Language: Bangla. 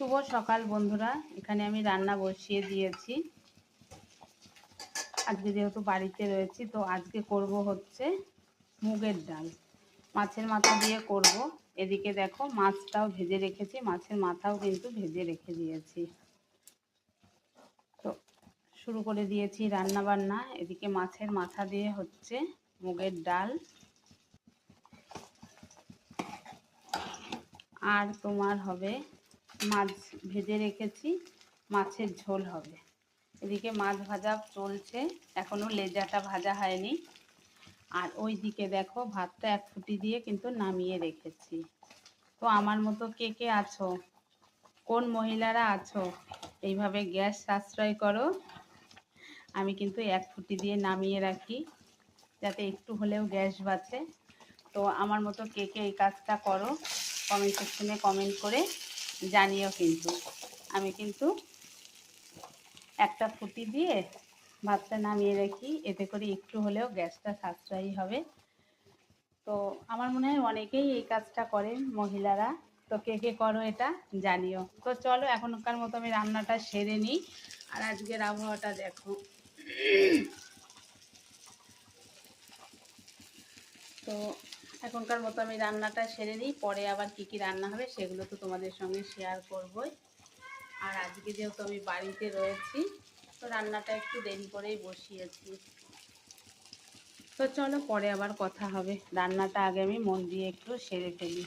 শুভ সকাল বন্ধুরা। এখানে আমি রান্না বসিয়ে দিয়েছি। আজকে যেহেতু বাড়িতে রয়েছি তো আজকে করব হচ্ছে মুগের ডাল, মাছের মাথা দিয়ে করব। এদিকে দেখো মাছটাও ভেজে রেখেছি, মাছের মাথাও কিন্তু ভেজে রেখে দিয়েছি। তো শুরু করে দিয়েছি রান্না বান্না। এদিকে মাছের মাথা দিয়ে হচ্ছে মুগের ডাল, আর তোমার হবে মাছ ভেজে রেখেছি, মাছের ঝোল হবে। এদিকে মাছ ভাজা চলছে, এখনো লেজাটা ভাজা হয়নি। আর ওই দিকে দেখো ভাতটা এক ফুটি দিয়ে কিন্তু নামিয়ে রেখেছি। তো আমার মতো কে কে আছো, কোন মহিলারা আছো এইভাবে গ্যাস সাশ্রয় করো? আমি কিন্তু এক ফুটি দিয়ে নামিয়ে রাখি যাতে একটু হলেও গ্যাস বাঁচে। তো আমার মতো কে কে এই কাজটা করো কমেন্ট সেকশনে কমেন্ট করে জানিও। কিন্তু আমি কিন্তু একটা ফুটি দিয়ে ভাতটা নামিয়ে রাখি, এতে করে একটু হলেও গ্যাসটা সাশ্রয়ী হবে। তো আমার মনে হয় অনেকেই এই কাজটা করেন মহিলারা। তো কে কে করো এটা জানিও। তো চলো এখনকার মতো আমি রান্নাটা সেরে নিই। আর আজকের আবহাওয়াটা দেখো। তো এখনকার মতো আমি রান্নাটা সেরে নিই, পরে আবার কি কি রান্না হবে সেগুলো তো তোমাদের সঙ্গে শেয়ার করবই। আর আজকে যেহেতু আমি বাড়িতে রয়েছি তো রান্নাটা একটু দেরি করেই বসিয়েছি। তো চলো পরে আবার কথা হবে, রান্নাটা আগে আমি মন দিয়ে একটু সেরে ফেলি।